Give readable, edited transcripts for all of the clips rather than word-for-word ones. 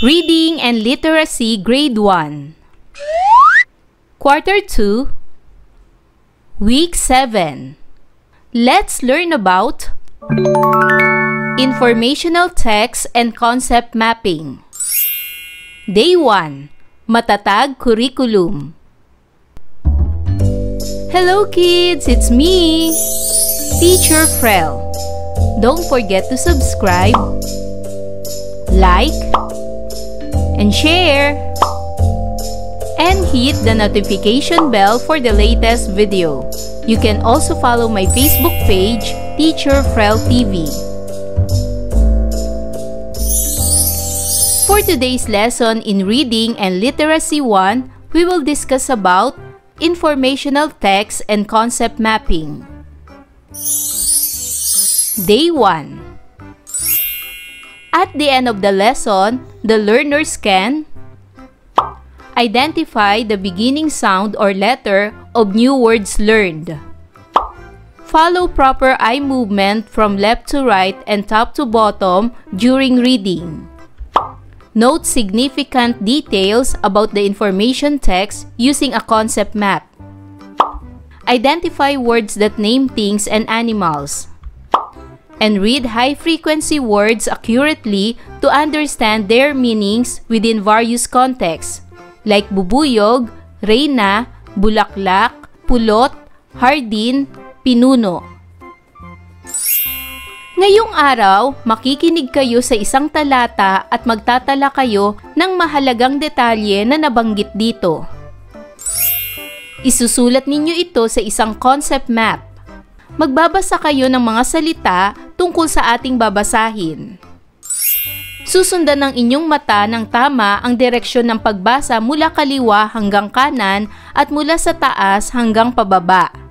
Reading and Literacy Grade 1 Quarter 2 Week 7 Let's learn about Informational Text and Concept Mapping. Day 1 Matatag Curriculum. Hello kids, it's me, Teacher Frel. Don't forget to subscribe, like, and share, and hit the notification bell for the latest video. You can also follow my Facebook page, Teacher Frel TV. For today's lesson in Reading and Literacy 1, we will discuss about Informational Text and Concept Mapping. Day 1 At the end of the lesson, the learners can identify the beginning sound or letter of new words learned. Follow proper eye movement from left to right and top to bottom during reading. Note significant details about the information text using a concept map. Identify words that name things and animals. And read high-frequency words accurately to understand their meanings within various contexts, like bubuyog, reyna, bulaklak, pulot, hardin, pinuno. Ngayong araw, makikinig kayo sa isang talata at magtatala kayo ng mahalagang detalye na nabanggit dito. Isusulat ninyo ito sa isang concept map. Magbabasa kayo ng mga salita tungkol sa ating babasahin. Susundan ng inyong mata ng tama ang direksyon ng pagbasa mula kaliwa hanggang kanan at mula sa taas hanggang pababa.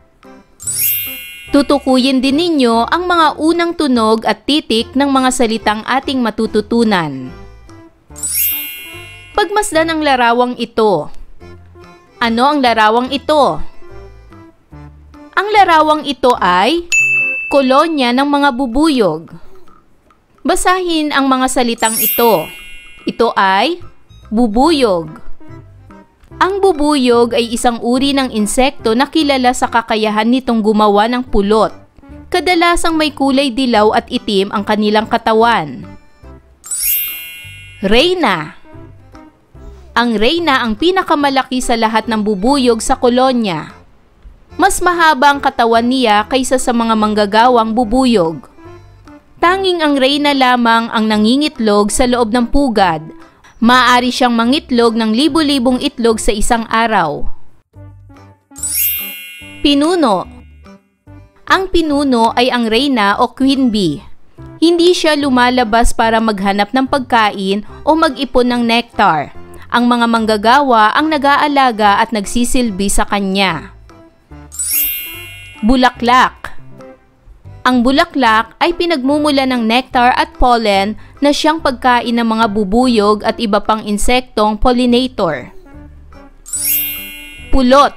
Tutukuyin din ninyo ang mga unang tunog at titik ng mga salitang ating matututunan. Pagmasdan ang larawang ito. Ano ang larawang ito? Ang larawang ito ay kolonya ng mga bubuyog. Basahin ang mga salitang ito. Ito ay bubuyog. Ang bubuyog ay isang uri ng insekto na kilala sa kakayahan nitong gumawa ng pulot. Kadalasang may kulay dilaw at itim ang kanilang katawan. Reyna. Ang reyna ang pinakamalaki sa lahat ng bubuyog sa kolonya. Mas mahaba ang katawan niya kaysa sa mga manggagawang bubuyog. Tanging ang reyna lamang ang nangingitlog sa loob ng pugad. Maaari siyang mangitlog ng libu-libong itlog sa isang araw. Pinuno. Ang pinuno ay ang reyna o queen bee. Hindi siya lumalabas para maghanap ng pagkain o mag-ipon ng nectar. Ang mga manggagawa ang nag-aalaga at nagsisilbi sa kanya. Bulaklak. Ang bulaklak ay pinagmumula ng nectar at pollen na siyang pagkain ng mga bubuyog at iba pang insektong pollinator. Pulot.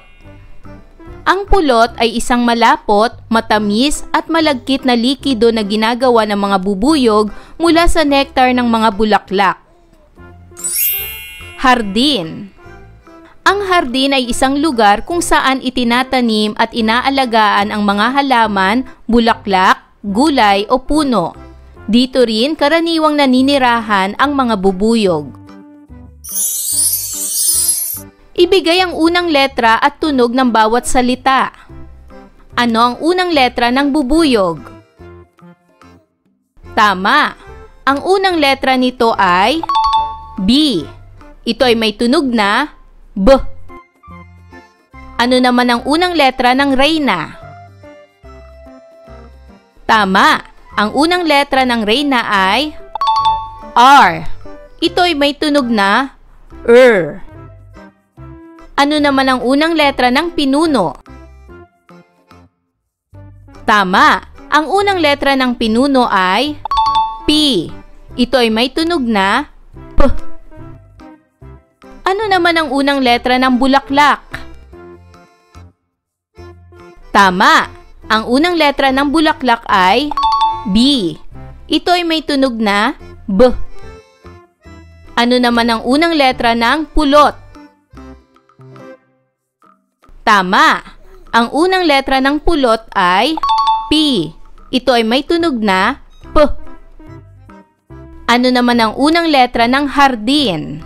Ang pulot ay isang malapot, matamis at malagkit na likido na ginagawa ng mga bubuyog mula sa nectar ng mga bulaklak. Hardin. Ang hardin ay isang lugar kung saan itinatanim at inaalagaan ang mga halaman, bulaklak, gulay o puno. Dito rin karaniwang naninirahan ang mga bubuyog. Ibigay ang unang letra at tunog ng bawat salita. Ano ang unang letra ng bubuyog? Tama! Ang unang letra nito ay B. Ito ay may tunog na B. Ano naman ang unang letra ng reyna? Tama! Ang unang letra ng reyna ay R. Ito ay may tunog na R. Ano naman ang unang letra ng pinuno? Tama! Ang unang letra ng pinuno ay P. Ito ay may tunog na P. Ano naman ang unang letra ng bulaklak? Tama! Ang unang letra ng bulaklak ay B. Ito ay may tunog na B. Ano naman ang unang letra ng pulot? Tama! Ang unang letra ng pulot ay P. Ito ay may tunog na P. Ano naman ang unang letra ng hardin?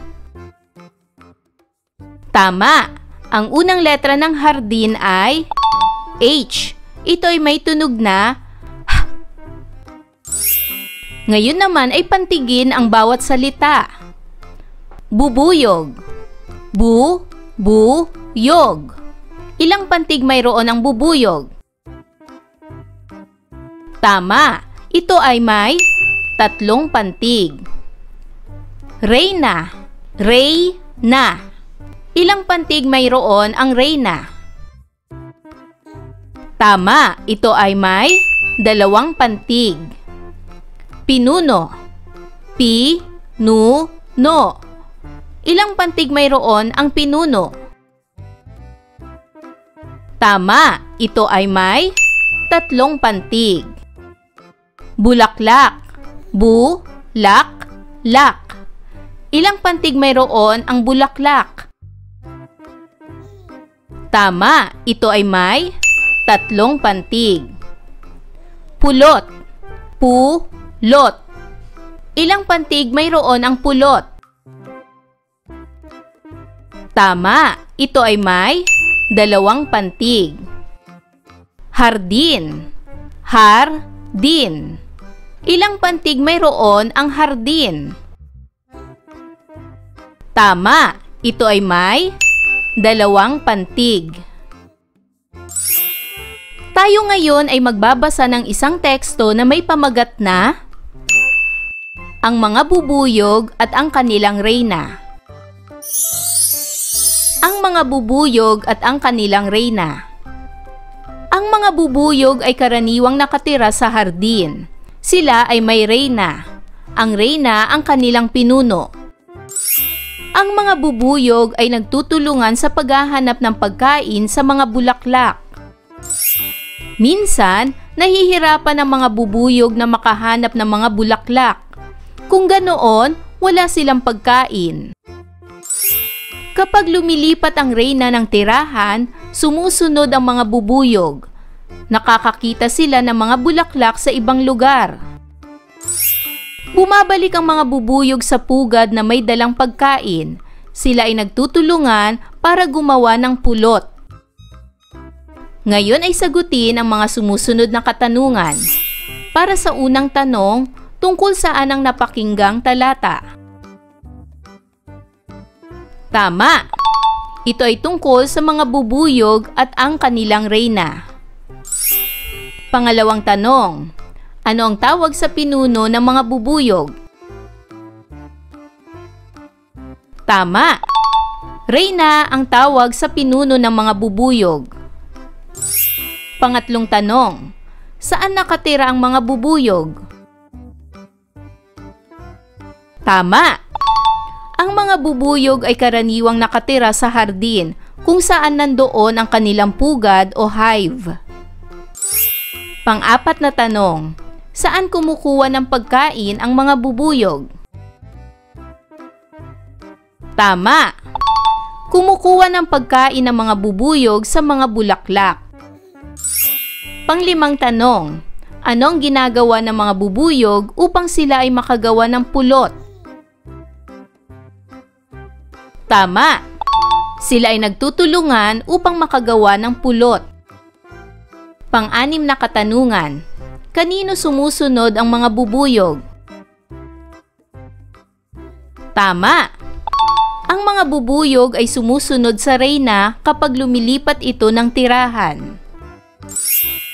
Tama! Ang unang letra ng hardin ay H. Ito ay may tunog na H. Ngayon naman ay pantigin ang bawat salita. Bubuyog. Bu-bu-yog. Ilang pantig mayroon ang bubuyog? Tama! Ito ay may 3 pantig. Reyna. Reyna. Ilang pantig mayroon ang reyna? Tama! Ito ay may 2 pantig. Pinuno. Pi-nu-no. Ilang pantig mayroon ang pinuno? Tama! Ito ay may 3 pantig. Bulaklak. Bu-lak-lak. Ilang pantig mayroon ang bulaklak? Tama! Ito ay may 3 pantig. Pulot. Pu-lot. Ilang pantig mayroon ang pulot? Tama! Ito ay may 2 pantig. Hardin. Har-din. Ilang pantig mayroon ang hardin? Tama! Ito ay may 2 pantig. Tayo ngayon ay magbabasa ng isang teksto na may pamagat na ang mga bubuyog at ang kanilang reyna. Ang mga bubuyog at ang kanilang reyna. Ang mga bubuyog ay karaniwang nakatira sa hardin. Sila ay may reyna. Ang reyna ang kanilang pinuno. Ang mga bubuyog ay nagtutulungan sa paghahanap ng pagkain sa mga bulaklak. Minsan, nahihirapan ang mga bubuyog na makahanap ng mga bulaklak. Kung ganoon, wala silang pagkain. Kapag lumilipat ang reyna ng tirahan, sumusunod ang mga bubuyog. Nakakakita sila ng mga bulaklak sa ibang lugar. Bumabalik ang mga bubuyog sa pugad na may dalang pagkain. Sila ay nagtutulungan para gumawa ng pulot. Ngayon ay sagutin ang mga sumusunod na katanungan. Para sa unang tanong, tungkol saan ang napakinggang talata? Tama! Ito ay tungkol sa mga bubuyog at ang kanilang reyna. Pangalawang tanong, ano ang tawag sa pinuno ng mga bubuyog? Tama! Reyna ang tawag sa pinuno ng mga bubuyog. Pangatlong tanong, saan nakatira ang mga bubuyog? Tama! Ang mga bubuyog ay karaniwang nakatira sa hardin kung saan nandoon ang kanilang pugad o hive. Pang-apat na tanong, saan kumukuha ng pagkain ang mga bubuyog? Tama! Kumukuha ng pagkain ng mga bubuyog sa mga bulaklak. Panglimang tanong, ano ang ginagawa ng mga bubuyog upang sila ay makagawa ng pulot? Tama! Sila ay nagtutulungan upang makagawa ng pulot. Pang-anim na katanungan, kanino sumusunod ang mga bubuyog? Tama! Ang mga bubuyog ay sumusunod sa reyna kapag lumilipat ito ng tirahan.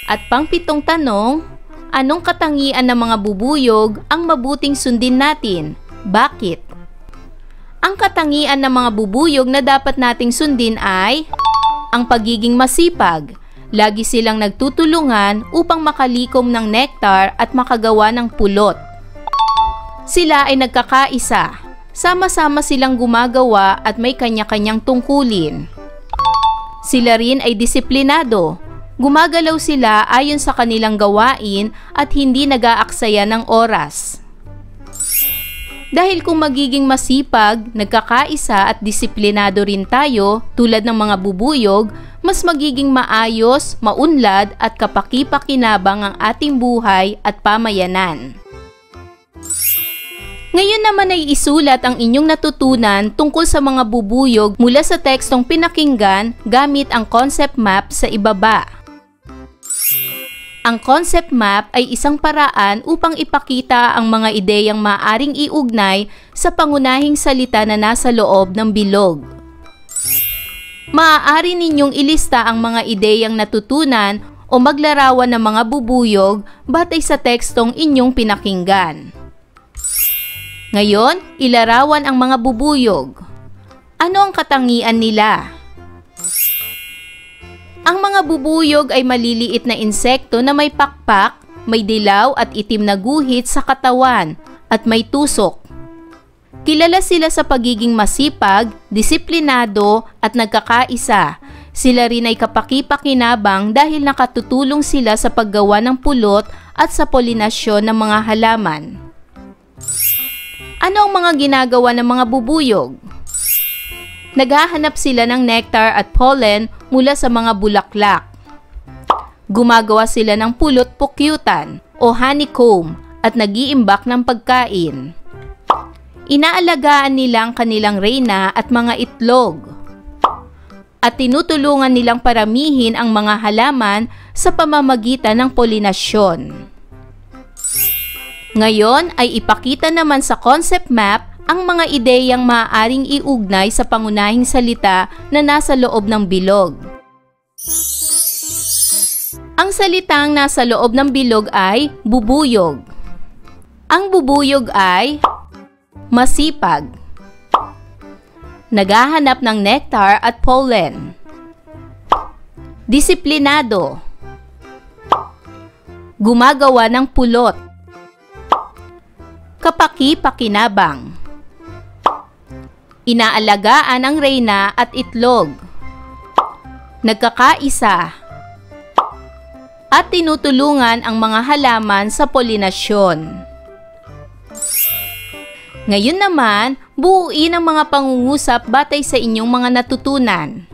At pang-pitong tanong, anong katangian ng mga bubuyog ang mabuting sundin natin? Bakit? Ang katangian ng mga bubuyog na dapat nating sundin ay ang pagiging masipag. Lagi silang nagtutulungan upang makalikom ng nektar at makagawa ng pulot. Sila ay nagkakaisa. Sama-sama silang gumagawa at may kanya-kanyang tungkulin. Sila rin ay disiplinado. Gumagalaw sila ayon sa kanilang gawain at hindi nag-aaksaya ng oras. Dahil kung magiging masipag, nagkakaisa at disiplinado rin tayo tulad ng mga bubuyog, mas magiging maayos, maunlad at kapaki-pakinabang ang ating buhay at pamayanan. Ngayon naman ay isulat ang inyong natutunan tungkol sa mga bubuyog mula sa tekstong pinakinggan gamit ang concept map sa ibaba. Ang concept map ay isang paraan upang ipakita ang mga ideyang maaaring iugnay sa pangunahing salita na nasa loob ng bilog. Maaari ninyong ilista ang mga ideyang natutunan o maglarawan ng mga bubuyog batay sa tekstong inyong pinakinggan. Ngayon, ilarawan ang mga bubuyog. Ano ang katangian nila? Ang mga bubuyog ay maliliit na insekto na may pakpak, may dilaw at itim na guhit sa katawan at may tusok. Kilala sila sa pagiging masipag, disiplinado at nagkakaisa. Sila rin ay kapaki-pakinabang dahil nakatutulong sila sa paggawa ng pulot at sa polinasyon ng mga halaman. Ano ang mga ginagawa ng mga bubuyog? Naghahanap sila ng nectar at pollen mula sa mga bulaklak. Gumagawa sila ng pulot pukyutan o honeycomb at nag-iimbak ng pagkain. Inaalagaan nila ang kanilang reyna at mga itlog. At tinutulungan nilang paramihin ang mga halaman sa pamamagitan ng polinasyon. Ngayon ay ipakita naman sa concept map ang mga ideyang maaaring iugnay sa pangunahing salita na nasa loob ng bilog. Ang salitang nasa loob ng bilog ay bubuyog. Ang bubuyog ay masipag, naghahanap ng nectar at pollen, disiplinado, gumagawa ng pulot, kapaki-pakinabang, inaalagaan ang reyna at itlog, nagkakaisa, at tinutulungan ang mga halaman sa polinasyon. Ngayon naman, buuin ang mga pangungusap batay sa inyong mga natutunan.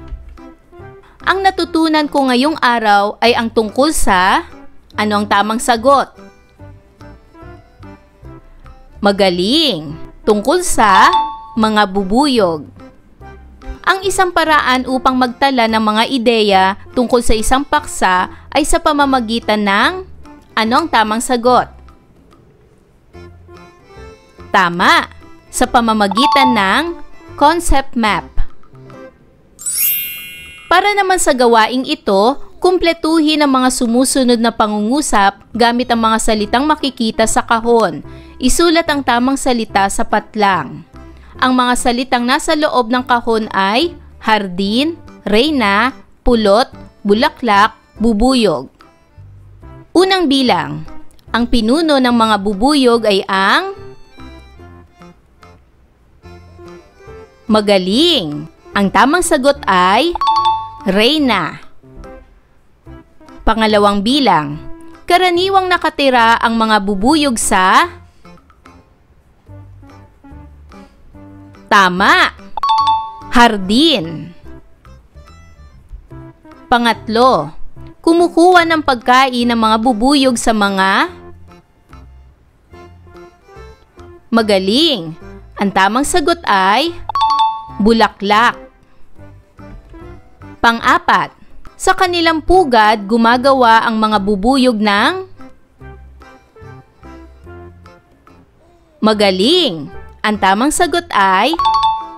Ang natutunan ko ngayong araw ay ang tungkol sa ano ang tamang sagot. Magaling, tungkol sa mga bubuyog. Ang isang paraan upang magtala ng mga ideya tungkol sa isang paksa ay sa pamamagitan ng ano ang tamang sagot. Tama, sa pamamagitan ng concept map. Para naman sa gawaing ito, kumpletuhin ang mga sumusunod na pangungusap gamit ang mga salitang makikita sa kahon. Isulat ang tamang salita sa patlang. Ang mga salitang nasa loob ng kahon ay hardin, reyna, pulot, bulaklak, bubuyog. Unang bilang, ang pinuno ng mga bubuyog ay ang magaling. Ang tamang sagot ay reyna. Pangalawang bilang, karaniwang nakatira ang mga bubuyog sa tama, hardin. Pangatlo, kumukuha ng pagkain ng mga bubuyog sa mga magaling. Ang tamang sagot ay bulaklak. Pang-apat, sa kanilang pugad gumagawa ang mga bubuyog ng magaling. Ang tamang sagot ay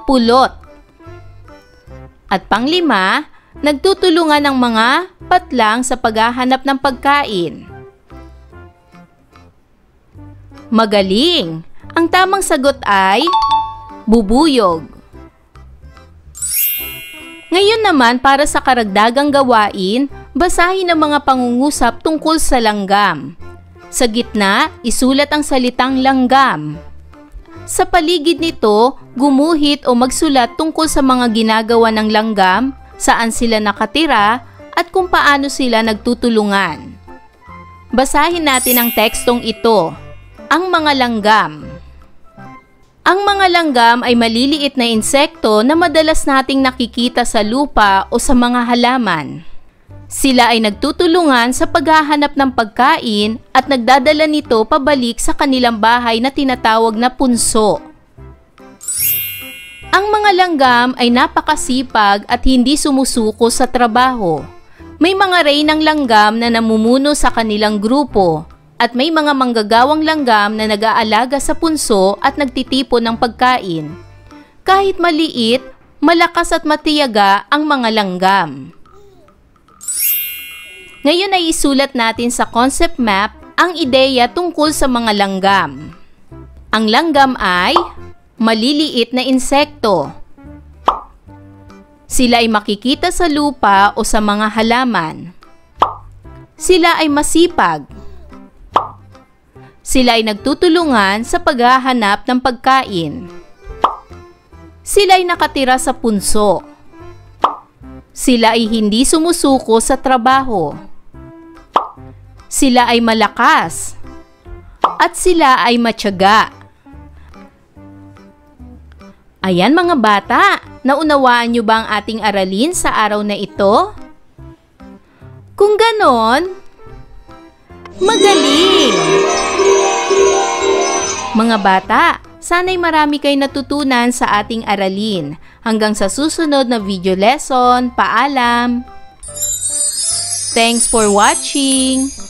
pulot. At panglima, nagtutulungan ang mga patlang sa paghahanap ng pagkain. Magaling. Ang tamang sagot ay bubuyog. Ngayon naman para sa karagdagang gawain, basahin ang mga pangungusap tungkol sa langgam. Sa gitna, isulat ang salitang langgam. Sa paligid nito, gumuhit o magsulat tungkol sa mga ginagawa ng langgam, saan sila nakatira, at kung paano sila nagtutulungan. Basahin natin ang tekstong ito. Ang mga langgam. Ang mga langgam ay maliliit na insekto na madalas nating nakikita sa lupa o sa mga halaman. Sila ay nagtutulungan sa paghahanap ng pagkain at nagdadala nito pabalik sa kanilang bahay na tinatawag na punso. Ang mga langgam ay napakasipag at hindi sumusuko sa trabaho. May mga reynang langgam na namumuno sa kanilang grupo at may mga manggagawang langgam na nag-aalaga sa punso at nagtitipon ng pagkain. Kahit maliit, malakas at matiyaga ang mga langgam. Ngayon ay isulat natin sa concept map ang ideya tungkol sa mga langgam. Ang langgam ay maliliit na insekto. Sila ay makikita sa lupa o sa mga halaman. Sila ay masipag. Sila ay nagtutulungan sa paghahanap ng pagkain. Sila ay nakatira sa punso. Sila ay hindi sumusuko sa trabaho. Sila ay malakas. At sila ay matyaga. Ayan mga bata, naunawaan niyo ba ang ating aralin sa araw na ito? Kung ganon, magaling! Mga bata, sana'y marami kayo natutunan sa ating aralin. Hanggang sa susunod na video lesson, paalam! Thanks for watching!